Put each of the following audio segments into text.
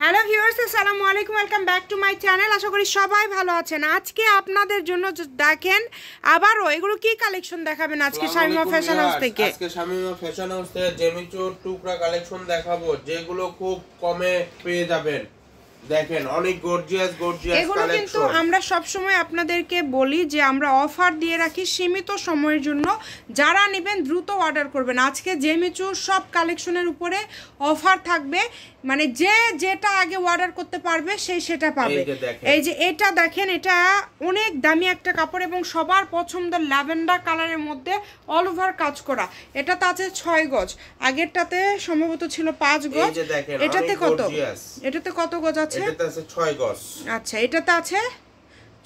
Hello viewers, আসসালামু আলাইকুম, welcome back to my channel. আশা করি সবাই ভালো আছেন। আজকে আপনাদের জন্য দেখেন আবারও এগুলো কি কালেকশন দেখাবেন আজকে শামিমা ফ্যাশন হাউস থেকে। আজকে শামিমা ফ্যাশন হাউস থেকে জেমিচুর টুকরা কালেকশন দেখাবো, যেগুলো খুব কমে পেয়ে যাবেন। দেখেন অনেক গর্জিয়াস এগুলো কিন্তু আমরা সব সময় আপনাদেরকে বলি যে আমরা অফার দিয়ে রাখি সীমিত সময়ের জন্য। যারা নেবেন দ্রুত অর্ডার করবেন। আজকে জেমিচুর সব কালেকশনের উপরে অফার থাকবে, মানে যে যেটা আগে অর্ডার করতে পারবে সেই সেটা পাবে। এই যে এটা দেখেন, এটা অনেক দামি একটা কাপড় এবং সবার পছন্দের ল্যাভেন্ডার কালারের মধ্যে অল ওভার কাজ করা। এটাতে আছে 6 গজ, আগেরটাতে সম্ভবত ছিল 5 গজ। এটাতে কত গজ আছে? এটাতে আছে 6 গজ। আচ্ছা, এটাতে আছে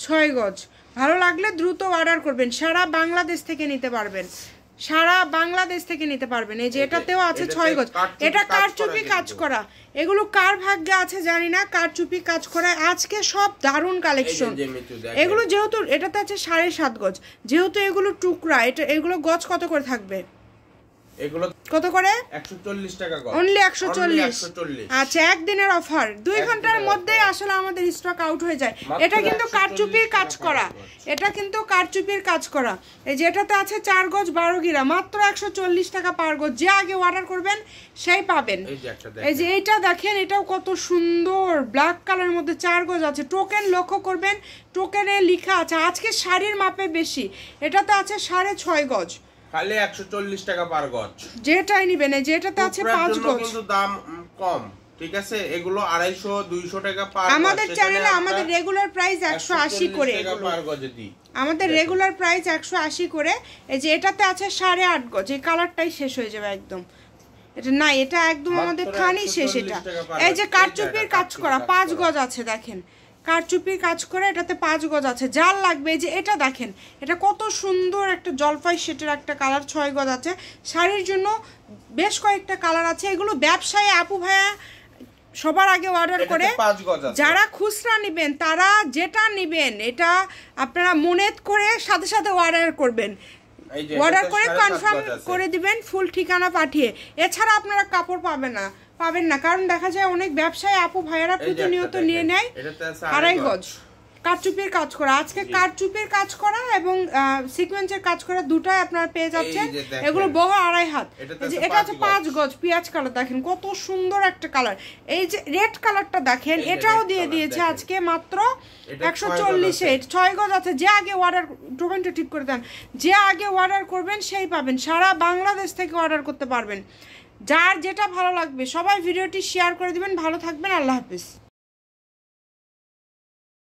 6 গজ। ভালো লাগলে দ্রুত অর্ডার করবেন। সারা বাংলাদেশ থেকে নিতে পারবেন, সারা বাংলাদেশ থেকে নিতে পারবেন। এই যে এটাতেও আছে 6 গজ। এটা কারচুপি কাজ করা, এগুলো কার ভাগ্যে আছে জানি না, কারচুপি কাজ করা। আজকে সব দারুণ কালেকশন। এগুলো যেহেতু এটাতে আছে 7.5 গজ, যেহেতু এগুলো টুকরা, এগুলো গজ কত করে থাকবে? এগুলো কত করে? 140 টাকা গজ, অনলি 140। আচ্ছা, একদিনের অফার, 2 ঘন্টার মধ্যেই আসলে আমাদের স্টক আউট হয়ে যায়। এটা কিন্তু কারচুপির কাজ করা, এটা কিন্তু কারচুপির কাজ করা। এই যে এটাতে আছে 4 গজ 12 গিরা, মাত্র 140 টাকা পার গজ। যে আগে অর্ডার করবেন সেই পাবেন। এই যে এইটা দেখেন, এটাও কত সুন্দর, ব্ল্যাক কালারের মধ্যে 4 গজ আছে। টোকেন লক্ষ্য করবেন, টোকেনে লেখা আছে আজকে শাড়ির মাপে বেশি। এটাতে আছে 6.5 গজ, খালি 140 টাকা পার গজ। যেটাই নেবেন। এই যে এটাতে আছে 5 গজ, কিন্তু দাম কম, ঠিক আছে? এগুলো 250 200 টাকা পার গজ। আমাদের চ্যানেলে আমাদের রেগুলার প্রাইস 180 করে পার গজে দিই। আমাদের রেগুলার প্রাইস 180 করে। এই যে এটাতে আছে 8.5 গজ, এই কালারটাই শেষ হয়ে যাবে একদম। এটা না, এটা একদম আমাদের খানি শেষ। এটা এই যে কারচুপির কাজ করা 5 গজ আছে, দেখেন কারচুপির কাজ করে, এটাতে 5 গজ আছে। যার লাগবে, এই যে এটা দেখেন, এটা কত সুন্দর একটা জলপাই শেটের একটা কালার, 6 গজ আছে। শাড়ির জন্য বেশ কয়েকটা কালার আছে। এগুলো ব্যবসায়ী আপু ভাইয়া সবার আগে অর্ডার করে। যারা খুচরা নেবেন তারা যেটা নেবেন এটা আপনারা মনে করে সাথে সাথে অর্ডার করবেন, অর্ডার করে কনফার্ম করে দিবেন ফুল ঠিকানা পাঠিয়ে। এছাড়া আপনারা কাপড় পাবেন না, কারণ দেখা যায় অনেক ব্যবসায়ী আপু ভাইয়ারা প্রতিনিয়ত নিয়ে নেয় 2.5 গজ কারচুপির কাজ করা। আজকে কারচুপির কাজ করা এবং সিকোয়েন্সের কাজ করা দুটাই আপনারা পেয়ে যাচ্ছেন। এগুলো বহ 2.5 হাত। এটা হচ্ছে 5 গজ, পেঁয়াজ কালার, দেখেন কত সুন্দর একটা কালার। এই যে রেড কালারটা দেখেন, এটাও দিয়ে দিয়েছে আজকে মাত্র 140-এ 6 গজ আছে। যে আগে অর্ডার, টোকেনটা ঠিক করে দেন, যে আগে অর্ডার করবেন সেই পাবেন। সারা বাংলাদেশ থেকে অর্ডার করতে পারবেন। যার যেটা ভালো লাগবে সবাই ভিডিওটি শেয়ার করে দিবেন। ভালো থাকবেন, আল্লাহ হাফেজ।